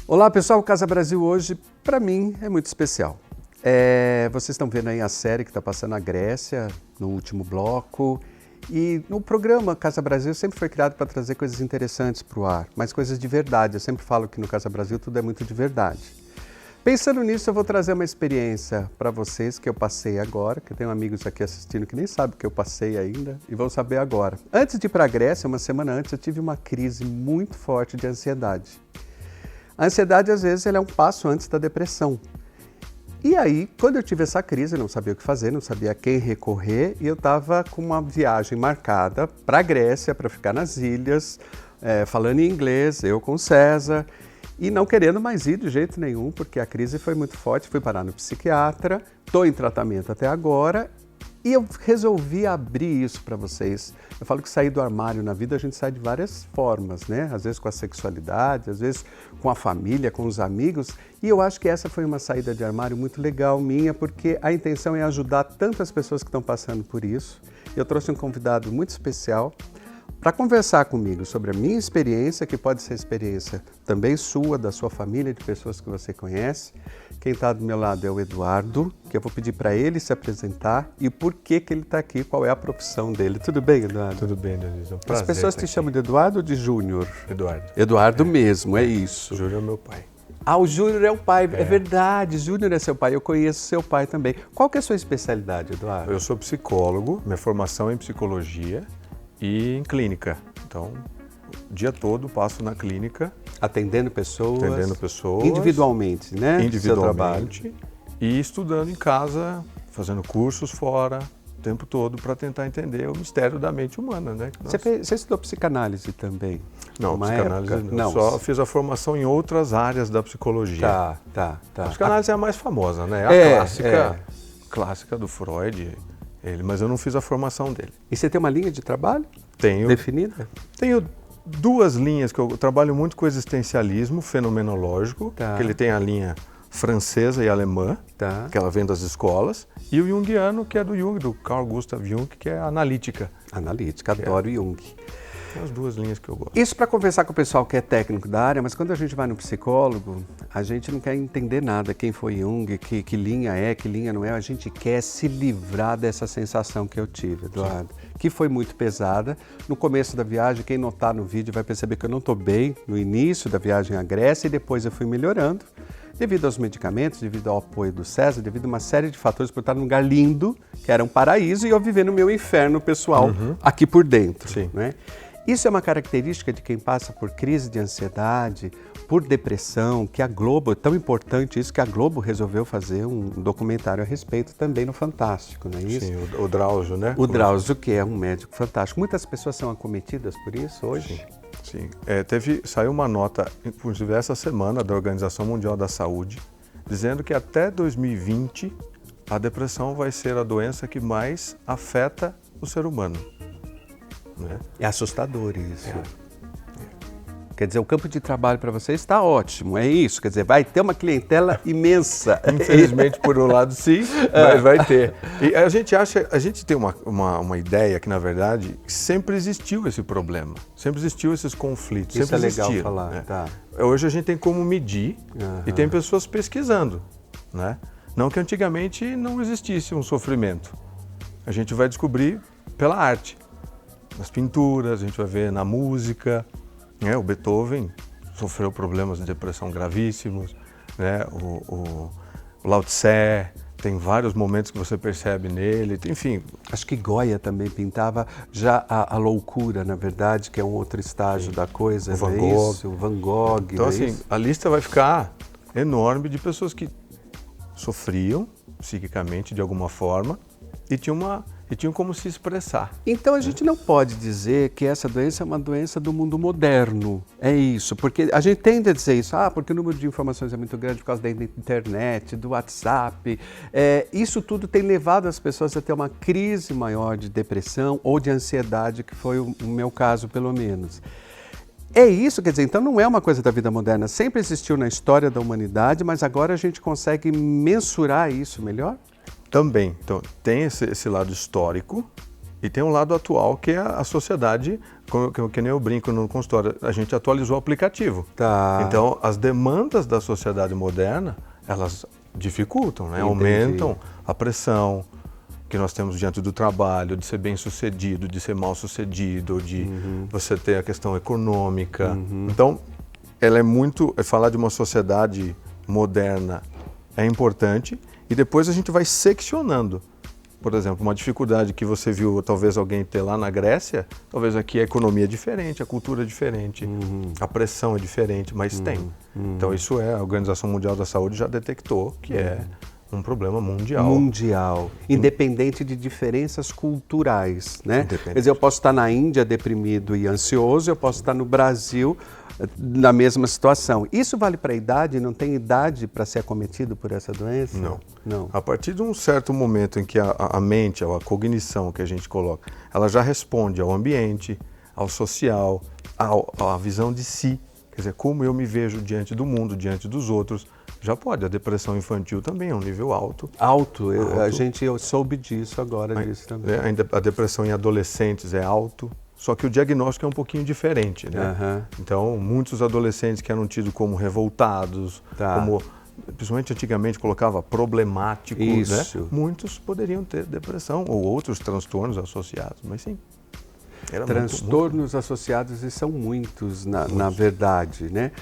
Olá pessoal, o Casa Brasil hoje, para mim, é muito especial. Vocês estão vendo aí a série que está passando na Grécia, no último bloco. E no programa Casa Brasil sempre foi criado para trazer coisas interessantes para o ar, mas coisas de verdade. Eu sempre falo que no Casa Brasil tudo é muito de verdade. Pensando nisso, eu vou trazer uma experiência para vocês que eu passei agora, que eu tenho amigos aqui assistindo que nem sabem que eu passei ainda e vão saber agora. Antes de ir para a Grécia, uma semana antes, eu tive uma crise muito forte de ansiedade. A ansiedade, às vezes, ela é um passo antes da depressão. E aí, quando eu tive essa crise, eu não sabia o que fazer, não sabia a quem recorrer, e eu estava com uma viagem marcada para a Grécia, para ficar nas ilhas, falando em inglês, eu com o César, e não querendo mais ir de jeito nenhum, porque a crise foi muito forte, fui parar no psiquiatra, estou em tratamento até agora, e eu resolvi abrir isso para vocês. Eu falo que sair do armário na vida a gente sai de várias formas, né? Às vezes com a sexualidade, às vezes com a família, com os amigos. E eu acho que essa foi uma saída de armário muito legal minha, porque a intenção é ajudar tantas pessoas que estão passando por isso. Eu trouxe um convidado muito especial para conversar comigo sobre a minha experiência, que pode ser experiência também sua, da sua família, de pessoas que você conhece. Quem está do meu lado é o Eduardo, que eu vou pedir para ele se apresentar e por que ele está aqui, qual é a profissão dele. Tudo bem, Eduardo? Tudo bem, Denise. É um prazer. As pessoas te chamam de Eduardo ou de Júnior? Eduardo. Eduardo mesmo, é isso. Júnior é meu pai. Ah, o Júnior é o pai, é verdade, Júnior é seu pai, eu conheço seu pai também. Qual que é a sua especialidade, Eduardo? Eu sou psicólogo, minha formação é em psicologia e em clínica. Então, o dia todo passo na clínica. Atendendo pessoas. Individualmente, né? Individualmente. E estudando em casa, fazendo cursos fora, o tempo todo, para tentar entender o mistério da mente humana, né? Você estudou psicanálise também? Não, psicanálise não. Só fiz a formação em outras áreas da psicologia. Tá. A psicanálise é a mais famosa, né? A clássica do Freud, mas eu não fiz a formação dele. E você tem uma linha de trabalho? Tenho. Definida? Tenho duas linhas que eu trabalho muito com existencialismo fenomenológico, que ele tem a linha francesa e alemã, que ela vem das escolas, e o junguiano, que é do Jung, do Carl Gustav Jung, que é a analítica. Analítica, adoro Jung. São as duas linhas que eu gosto. Isso para conversar com o pessoal que é técnico da área, mas quando a gente vai no psicólogo, a gente não quer entender nada, quem foi Jung, que linha é, que linha não é, a gente quer se livrar dessa sensação que eu tive, Eduardo, que foi muito pesada. No começo da viagem, quem notar no vídeo vai perceber que eu não estou bem no início da viagem à Grécia e depois eu fui melhorando, devido aos medicamentos, devido ao apoio do César, devido a uma série de fatores por estar num lugar lindo, que era um paraíso, e eu vivendo o meu inferno pessoal aqui por dentro, né? Isso é uma característica de quem passa por crise de ansiedade, por depressão, que a Globo, é tão importante isso que a Globo resolveu fazer um documentário a respeito também no Fantástico, não é isso? Sim, o Drauzio, né? O Drauzio, que é um médico fantástico. Muitas pessoas são acometidas por isso hoje? Sim. Saiu uma nota, inclusive essa semana, da Organização Mundial da Saúde, dizendo que até 2020 a depressão vai ser a doença que mais afeta o ser humano. Né? É assustador isso. Quer dizer, o campo de trabalho para você está ótimo, é isso? Quer dizer, vai ter uma clientela imensa. Infelizmente, por um lado, sim, mas vai ter. E a gente tem uma ideia que, na verdade, sempre existiu esse problema, sempre existiu esses conflitos. Isso sempre é legal existiram, falar. né? Tá. Hoje a gente tem como medir e tem pessoas pesquisando, né? Não que antigamente não existisse um sofrimento. A gente vai descobrir pela arte. Nas pinturas, a gente vai ver na música, né? O Beethoven sofreu problemas de depressão gravíssimos, né? O Lao Tse tem vários momentos que você percebe nele, enfim. Acho que Goya também pintava já a loucura, na verdade, que é um outro estágio da coisa, o Van não é Gogh. isso? O Van Gogh. Então, assim, a lista vai ficar enorme de pessoas que sofriam psiquicamente de alguma forma e tinham uma e tinham como se expressar. Então a gente não pode dizer que essa doença é uma doença do mundo moderno, é isso, porque a gente tende a dizer isso, porque o número de informações é muito grande por causa da internet, do WhatsApp, isso tudo tem levado as pessoas a ter uma crise maior de depressão ou de ansiedade, que foi o meu caso pelo menos. É isso, quer dizer, então não é uma coisa da vida moderna, sempre existiu na história da humanidade, mas agora a gente consegue mensurar isso melhor? Também, então tem esse lado histórico e tem um lado atual que é a sociedade, que nem eu brinco no consultório, a gente atualizou o aplicativo. Tá. Então as demandas da sociedade moderna, elas dificultam, né? Aumentam a pressão que nós temos diante do trabalho, de ser bem-sucedido, de ser mal-sucedido, de você ter a questão econômica. Então, falar de uma sociedade moderna é importante e depois a gente vai seccionando. Por exemplo, uma dificuldade que você viu talvez alguém ter lá na Grécia, talvez aqui a economia é diferente, a cultura é diferente, a pressão é diferente, mas tem. Então isso a Organização Mundial da Saúde já detectou que é um problema mundial. Mundial, independente de diferenças culturais, né? Quer dizer, eu posso estar na Índia deprimido e ansioso, eu posso estar no Brasil na mesma situação. Isso vale para a idade? Não tem idade para ser acometido por essa doença? Não. A partir de um certo momento em que a mente, a cognição que a gente coloca, ela já responde ao ambiente, ao social, à visão de si. Quer dizer, como eu me vejo diante do mundo, diante dos outros, já pode. A depressão infantil também é um nível alto. Eu soube disso agora, disso também. A depressão em adolescentes é alto, só que o diagnóstico é um pouquinho diferente, né? Então, muitos adolescentes que eram tidos como revoltados, como, principalmente antigamente colocava problemáticos, né? Muitos poderiam ter depressão ou outros transtornos associados, mas sim. Transtornos associados, e são muitos, na verdade, né?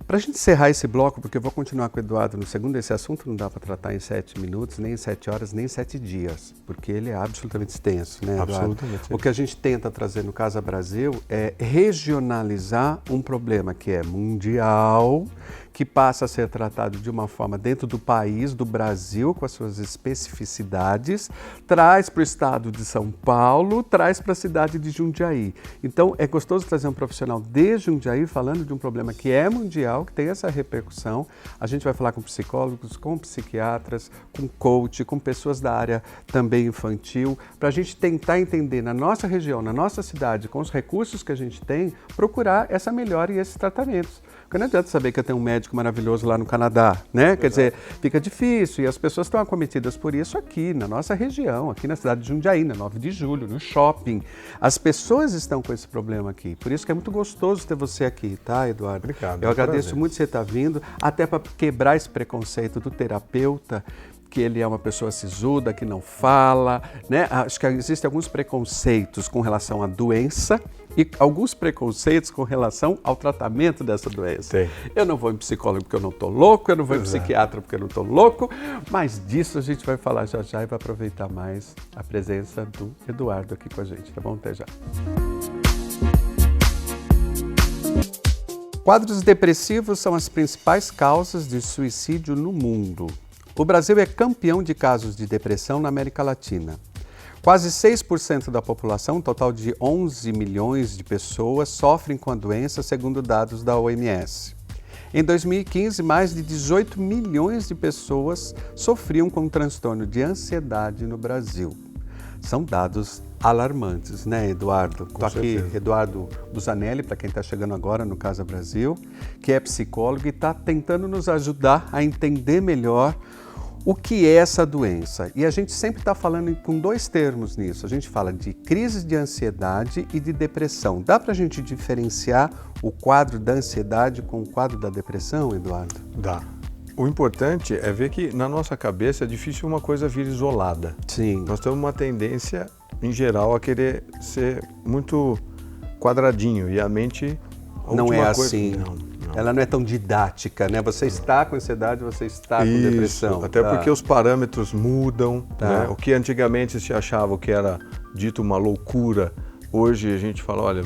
Para a gente encerrar esse bloco, porque eu vou continuar com o Eduardo no segundo, esse assunto não dá para tratar em 7 minutos, nem em 7 horas, nem em 7 dias, porque ele é absolutamente extenso, né, Eduardo? Absolutamente. O que a gente tenta trazer no Casa Brasil é regionalizar um problema que é mundial, que passa a ser tratado de uma forma dentro do país, do Brasil, com as suas especificidades, traz para o estado de São Paulo, traz para a cidade de Jundiaí. Então, é gostoso trazer um profissional de Jundiaí falando de um problema que é mundial, que tem essa repercussão. A gente vai falar com psicólogos, com psiquiatras, com coach, com pessoas da área também infantil, para a gente tentar entender na nossa região, na nossa cidade, com os recursos que a gente tem, procurar essa melhora e esses tratamentos. Porque não adianta saber que eu tenho um médico maravilhoso lá no Canadá, né? Quer dizer, fica difícil e as pessoas estão acometidas por isso aqui, na nossa região, aqui na cidade de Jundiaí, na 9 de julho, no shopping. As pessoas estão com esse problema aqui, por isso que é muito gostoso ter você aqui, tá, Eduardo? Obrigado. Eu agradeço muito você estar vindo, até para quebrar esse preconceito do terapeuta, que ele é uma pessoa sisuda, que não fala, né? Acho que existem alguns preconceitos com relação à doença e alguns preconceitos com relação ao tratamento dessa doença. Sim. Eu não vou em psicólogo porque eu não estou louco, eu não vou em psiquiatra porque eu não estou louco, mas disso a gente vai falar já e vai aproveitar mais a presença do Eduardo aqui com a gente, tá bom? Até já. Quadros depressivos são as principais causas de suicídio no mundo. O Brasil é campeão de casos de depressão na América Latina. Quase 6% da população, um total de 11 milhões de pessoas, sofrem com a doença, segundo dados da OMS. Em 2015, mais de 18 milhões de pessoas sofriam com transtorno de ansiedade no Brasil. São dados alarmantes, né, Eduardo? Estou aqui, Eduardo Busanelli, para quem está chegando agora no Casa Brasil, que é psicólogo e está tentando nos ajudar a entender melhor o que é essa doença. E a gente sempre está falando com dois termos nisso. A gente fala de crise de ansiedade e de depressão. Dá para a gente diferenciar o quadro da ansiedade com o quadro da depressão, Eduardo? Dá. O importante é ver que na nossa cabeça é difícil uma coisa vir isolada. Sim. Nós temos uma tendência, em geral, a querer ser muito quadradinho e a mente... Não é assim. Não. Ela não é tão didática, né? Você está com ansiedade, você está com depressão. Até porque os parâmetros mudam. Né? O que antigamente se achava que era dito uma loucura, hoje a gente fala, olha,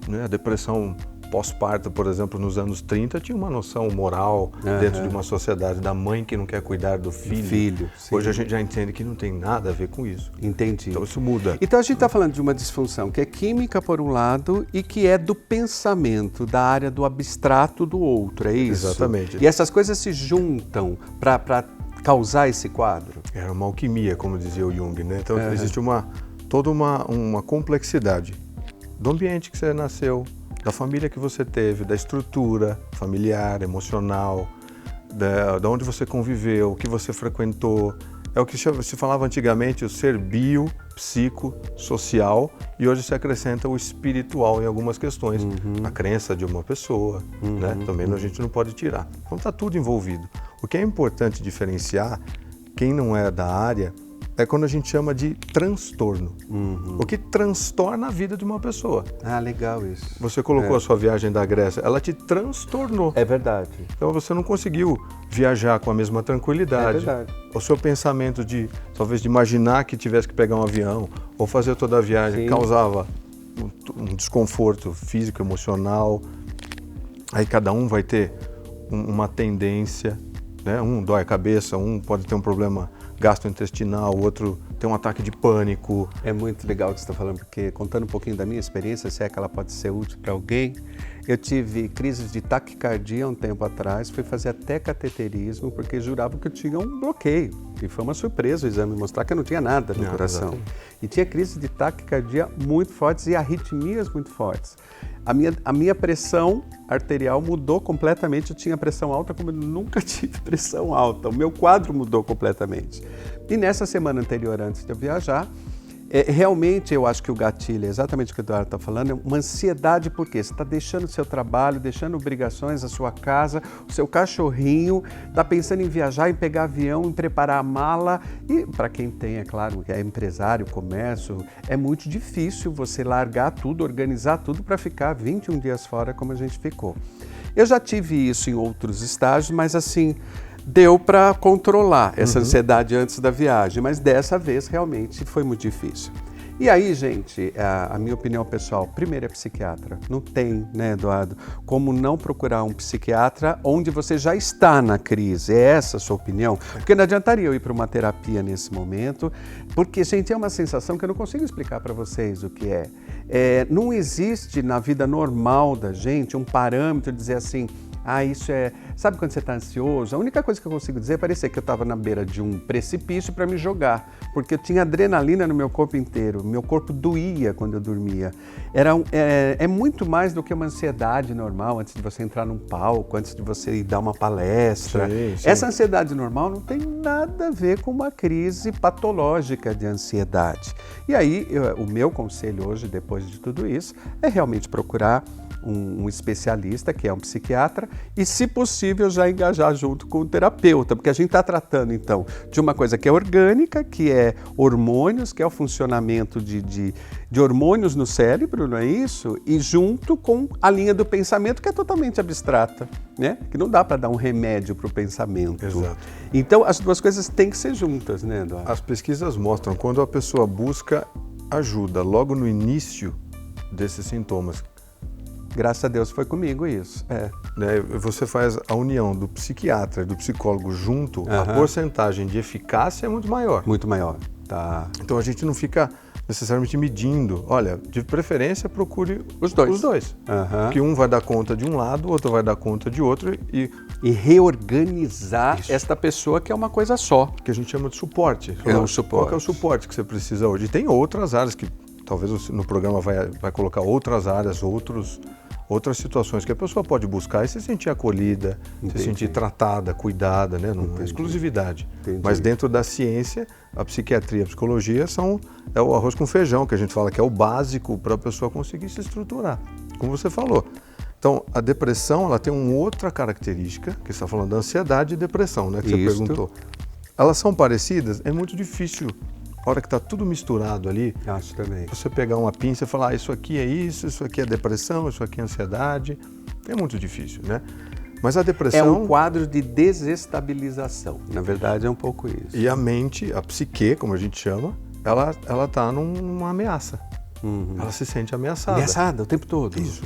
né, a depressão pós-parto, por exemplo, nos anos 30, tinha uma noção moral dentro de uma sociedade da mãe que não quer cuidar do filho. Hoje a gente já entende que não tem nada a ver com isso. Entendi. Então isso muda. Então a gente está falando de uma disfunção que é química por um lado e que é do pensamento, da área do abstrato do outro, é isso? Exatamente. E essas coisas se juntam para causar esse quadro? Era uma alquimia, como dizia o Jung, né? Então existe toda uma complexidade do ambiente que você nasceu, da família que você teve, da estrutura familiar, emocional, da onde você conviveu, o que você frequentou. É o que se falava antigamente, o ser bio, psico, social, e hoje se acrescenta o espiritual em algumas questões, a crença de uma pessoa, né? Também a gente não pode tirar. Então está tudo envolvido. O que é importante diferenciar, quem não é da área, é quando a gente chama de transtorno. O que transtorna a vida de uma pessoa. Ah, legal isso. Você colocou a sua viagem da Grécia, ela te transtornou. É verdade. Então você não conseguiu viajar com a mesma tranquilidade. É verdade. O seu pensamento talvez de imaginar que tivesse que pegar um avião ou fazer toda a viagem causava um desconforto físico, emocional. Aí cada um vai ter uma tendência, né? Um dói a cabeça, um pode ter um problema gastrointestinal, o outro tem um ataque de pânico. É muito legal o que você está falando, porque contando um pouquinho da minha experiência, se é que ela pode ser útil para alguém, eu tive crises de taquicardia um tempo atrás, fui fazer até cateterismo, porque jurava que eu tinha um bloqueio. E foi uma surpresa o exame mostrar que eu não tinha nada no coração. Exatamente. E tinha crises de taquicardia muito fortes e arritmias muito fortes. A minha pressão arterial mudou completamente, eu tinha pressão alta como eu nunca tive pressão alta, o meu quadro mudou completamente. E nessa semana anterior, antes de eu viajar, realmente eu acho que o gatilho, é exatamente o que o Eduardo está falando, é uma ansiedade, porque você está deixando o seu trabalho, deixando obrigações, a sua casa, o seu cachorrinho, está pensando em viajar, em pegar avião, em preparar a mala. E para quem tem, é claro, que é empresário, comércio, é muito difícil você largar tudo, organizar tudo para ficar 21 dias fora como a gente ficou. Eu já tive isso em outros estágios, mas assim, deu para controlar essa ansiedade antes da viagem, mas dessa vez realmente foi muito difícil. E aí, gente, a minha opinião pessoal, primeiro é psiquiatra. Não tem, né, Eduardo, como não procurar um psiquiatra onde você já está na crise. É essa a sua opinião? Porque não adiantaria eu ir para uma terapia nesse momento, porque, gente, é uma sensação que eu não consigo explicar para vocês o que é. Não existe na vida normal da gente um parâmetro de dizer assim, isso é... Sabe quando você está ansioso? A única coisa que eu consigo dizer é parecer que eu estava na beira de um precipício para me jogar, porque eu tinha adrenalina no meu corpo inteiro, meu corpo doía quando eu dormia. É muito mais do que uma ansiedade normal antes de você entrar num palco, antes de você ir dar uma palestra. Sim. Essa ansiedade normal não tem nada a ver com uma crise patológica de ansiedade. E aí, o meu conselho hoje, depois de tudo isso, é realmente procurar um especialista, que é um psiquiatra, e, se possível, já engajar junto com o terapeuta, porque a gente está tratando, então, de uma coisa que é orgânica, que é hormônios, que é o funcionamento de hormônios no cérebro, não é isso? E junto com a linha do pensamento, que é totalmente abstrata, né? Que não dá para dar um remédio para o pensamento. Exato. Então, as duas coisas têm que ser juntas, né, Eduardo? As pesquisas mostram, quando a pessoa busca ajuda logo no início desses sintomas, Graças a Deus foi comigo isso. né, você faz a união do psiquiatra e do psicólogo junto, a porcentagem de eficácia é muito maior. Muito maior. Tá. Então a gente não fica necessariamente medindo. Olha, de preferência procure Os dois. Porque um vai dar conta de um lado, o outro vai dar conta de outro e reorganizar esta pessoa, que é uma coisa só. Que a gente chama de suporte. É um suporte. Qual que é o suporte que você precisa hoje? E tem outras áreas que talvez no programa vai colocar outras áreas, outras situações que a pessoa pode buscar e se sentir acolhida, se sentir tratada, cuidada, né? Não é exclusividade. Mas dentro da ciência, a psiquiatria e a psicologia é o arroz com feijão, que a gente fala que é o básico para a pessoa conseguir se estruturar, como você falou. Então, a depressão, ela tem uma outra característica, que você está falando da ansiedade e depressão, né? Que você perguntou. Elas são parecidas? É muito difícil. A hora que está tudo misturado ali, acho também. Você pegar uma pinça e falar, isso aqui é isso aqui é depressão, isso aqui é ansiedade, é muito difícil, né? Mas a depressão... É um quadro de desestabilização, na verdade é um pouco isso. E a mente, a psique, como a gente chama, ela está numa ameaça. Ela se sente ameaçada. Ameaçada o tempo todo. Isso.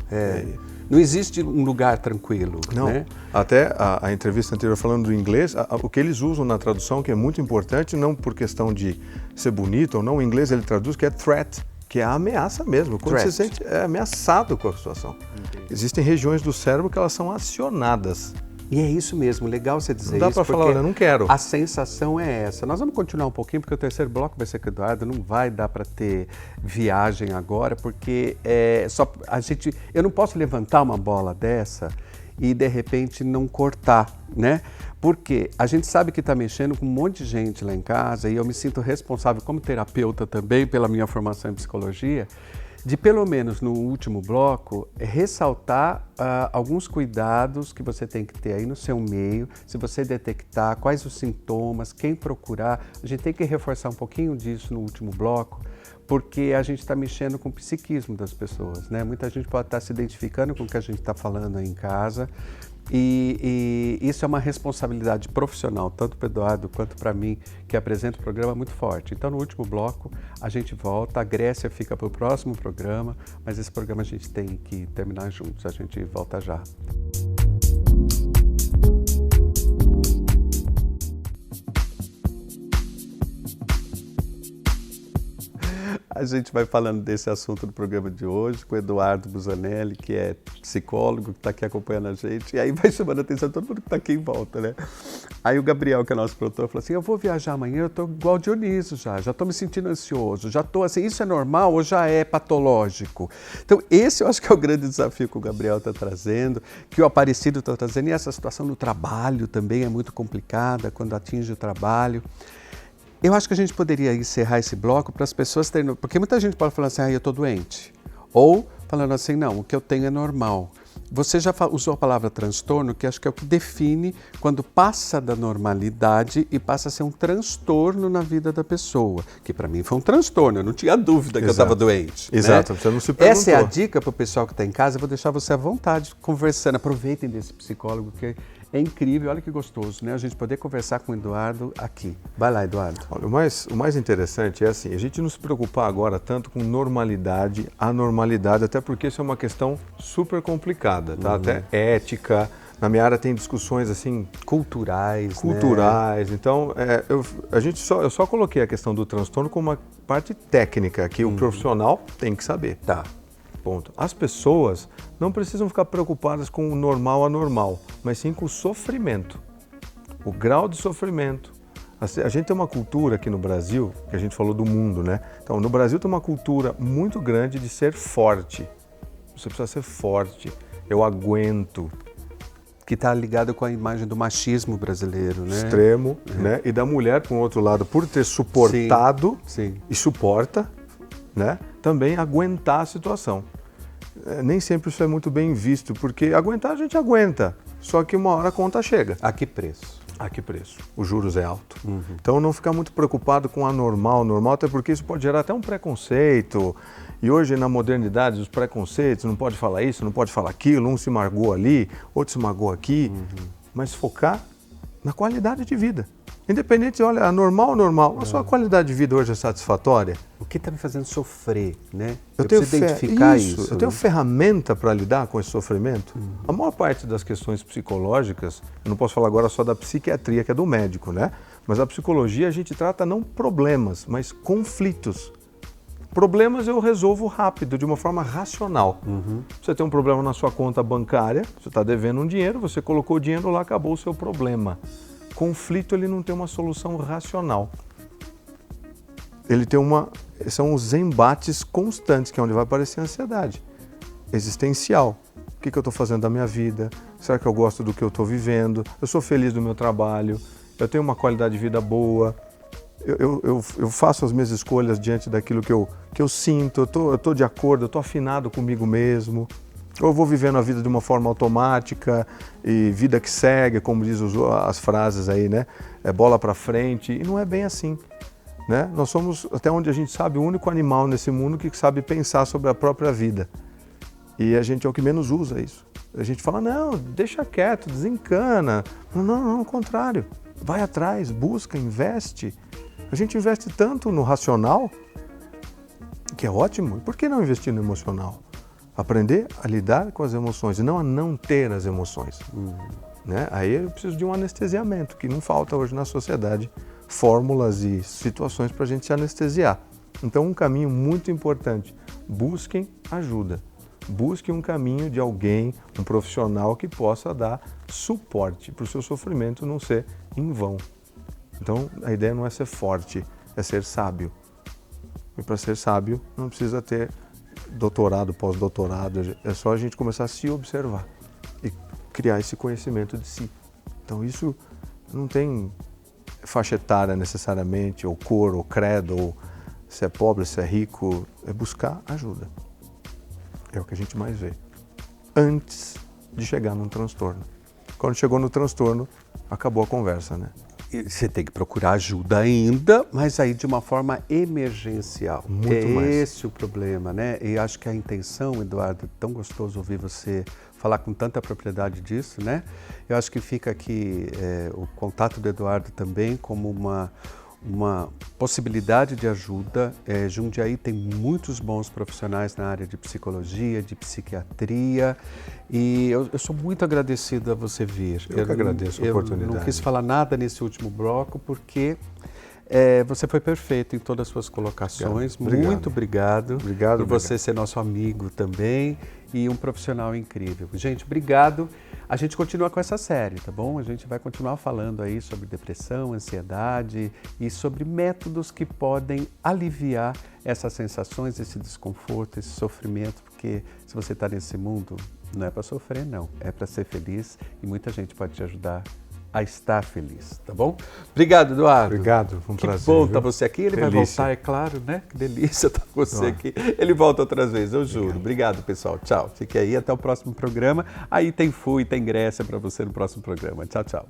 Não existe um lugar tranquilo, Não, né? até a entrevista anterior falando do inglês, o que eles usam na tradução, que é muito importante, não por questão de ser bonito ou não, o inglês ele traduz que é threat, que é a ameaça mesmo, quando Threat. você sente ameaçado com a situação. Existem regiões do cérebro que elas são acionadas. E é isso mesmo, legal você dizer Não dá isso, para falar, porque olha, não quero. a sensação é essa. Nós vamos continuar um pouquinho, porque o terceiro bloco vai ser com o Eduardo, não vai dar para ter viagem agora, porque eu não posso levantar uma bola dessa e de repente não cortar, né? Porque a gente sabe que está mexendo com um monte de gente lá em casa e eu me sinto responsável como terapeuta também pela minha formação em psicologia, de pelo menos no último bloco, ressaltar alguns cuidados que você tem que ter aí no seu meio, se você detectar quais os sintomas, quem procurar. A gente tem que reforçar um pouquinho disso no último bloco, porque a gente está mexendo com o psiquismo das pessoas, né? Muita gente pode estar se identificando com o que a gente está falando aí em casa, e isso é uma responsabilidade profissional, tanto para o Eduardo quanto para mim, que apresenta o programa, muito forte. Então, no último bloco, a gente volta, a Grécia fica para o próximo programa, mas esse programa a gente tem que terminar juntos, a gente volta já. A gente vai falando desse assunto no programa de hoje com o Eduardo Buzzanelli, que é psicólogo, que está aqui acompanhando a gente, e aí vai chamando a atenção de todo mundo que está aqui em volta, né? Aí o Gabriel, que é nosso produtor, falou assim, eu vou viajar amanhã, eu estou igual o Dionísio já estou me sentindo ansioso, já estou assim, isso é normal ou já é patológico? Então esse eu acho que é o grande desafio que o Gabriel está trazendo, que o Aparecido está trazendo, e essa situação no trabalho também é muito complicada, quando atinge o trabalho. Eu acho que a gente poderia encerrar esse bloco para as pessoas terem... Porque muita gente pode falar assim, eu estou doente. Ou falando assim, não, o que eu tenho é normal. Você já usou a palavra transtorno, que acho que é o que define quando passa da normalidade e passa a ser um transtorno na vida da pessoa. Que para mim foi um transtorno, eu não tinha dúvida que eu estava doente. Exato, né? você não se perguntou. Essa é a dica para o pessoal que está em casa, eu vou deixar você à vontade conversando. Aproveitem desse psicólogo que é incrível, olha que gostoso, né? A gente poder conversar com o Eduardo aqui. Vai lá, Eduardo. Olha, o mais interessante é assim, a gente não se preocupar agora tanto com normalidade, anormalidade, até porque isso é uma questão super complicada, tá? Até ética, na minha área tem discussões assim... Culturais, né? Então, eu só coloquei a questão do transtorno como uma parte técnica, que o profissional tem que saber. Tá. Ponto. As pessoas não precisam ficar preocupadas com o normal anormal, mas sim com o sofrimento, o grau de sofrimento. A gente tem uma cultura aqui no Brasil, que a gente falou do mundo, né? Então, no Brasil tem uma cultura muito grande de ser forte. Você precisa ser forte, eu aguento. Que está ligado com a imagem do machismo brasileiro, né? Extremo, né? E da mulher, por outro lado, por ter suportado sim. e suporta, né? Também aguentar a situação. Nem sempre isso é muito bem visto, porque aguentar a gente aguenta, só que uma hora a conta chega. A que preço? A que preço? Os juros é alto. Então não ficar muito preocupado com a normal, até porque isso pode gerar até um preconceito. E hoje na modernidade os preconceitos, não pode falar isso, não pode falar aquilo, um se magoou ali, outro se magoou aqui, mas focar na qualidade de vida. Independente, olha, a normal, a sua qualidade de vida hoje é satisfatória? O que está me fazendo sofrer, né? Eu tenho preciso identificar isso. Eu tenho ferramenta para lidar com esse sofrimento. A maior parte das questões psicológicas, eu não posso falar agora só da psiquiatria, que é do médico, né? Mas a psicologia a gente trata não problemas, mas conflitos. Problemas eu resolvo rápido, de uma forma racional. Você tem um problema na sua conta bancária, você está devendo um dinheiro, você colocou o dinheiro lá, acabou o seu problema. Conflito, ele não tem uma solução racional. Ele tem são os embates constantes, que é onde vai aparecer a ansiedade existencial. O que eu estou fazendo da minha vida? Será que eu gosto do que eu estou vivendo? Eu sou feliz do meu trabalho? Eu tenho uma qualidade de vida boa? Eu faço as minhas escolhas diante daquilo que eu sinto? Eu estou de acordo? Eu estou afinado comigo mesmo? Ou eu vou vivendo a vida de uma forma automática e vida que segue, como diz as frases aí, né? É bola para frente, e não é bem assim, né? Nós somos, até onde a gente sabe, o único animal nesse mundo que sabe pensar sobre a própria vida. E a gente é o que menos usa isso. A gente fala, não, deixa quieto, desencana. Não, ao contrário. Vai atrás, busca, investe. A gente investe tanto no racional, que é ótimo, e por que não investir no emocional? Aprender a lidar com as emoções e não a não ter as emoções. Né? Aí eu preciso de um anestesiamento, que não falta hoje na sociedade fórmulas e situações para a gente se anestesiar. Então, um caminho muito importante, busquem ajuda. Busque um caminho de alguém, um profissional que possa dar suporte para o seu sofrimento não ser em vão. Então, a ideia não é ser forte, é ser sábio. E para ser sábio, não precisa ter doutorado, pós-doutorado, é só a gente começar a se observar e criar esse conhecimento de si. Então, isso não tem faixa etária necessariamente, ou cor, ou credo, ou se é pobre, se é rico, é buscar ajuda. É o que a gente mais vê. Antes de chegar num transtorno. Quando chegou no transtorno, acabou a conversa, né? E você tem que procurar ajuda ainda, mas aí de uma forma emergencial. Muito mais. Esse o problema, né? E acho que a intenção, Eduardo, é tão gostoso ouvir você falar com tanta propriedade disso, né? Eu acho que fica aqui o contato do Eduardo também como uma possibilidade de ajuda. Jundiaí tem muitos bons profissionais na área de psicologia, de psiquiatria, e eu sou muito agradecido a você vir. Eu que agradeço a oportunidade. Eu não quis falar nada nesse último bloco, porque você foi perfeito em todas as suas colocações. Obrigado. Muito obrigado. Obrigado. Por você ser nosso amigo também e um profissional incrível. Gente, obrigado. A gente continua com essa série, tá bom? A gente vai continuar falando aí sobre depressão, ansiedade e sobre métodos que podem aliviar essas sensações, esse desconforto, esse sofrimento, porque se você está nesse mundo, não é para sofrer, não. É para ser feliz e muita gente pode te ajudar a estar feliz, tá bom? Obrigado, Eduardo. Obrigado, foi um prazer. Que bom estar você aqui. Ele vai Delícia. voltar, é claro, né? Que delícia estar com você aqui. Ele volta outras vezes, eu juro. Obrigado, pessoal. Tchau. Fique aí, até o próximo programa. Aí tem Fui, tem Grécia para você no próximo programa. Tchau, tchau.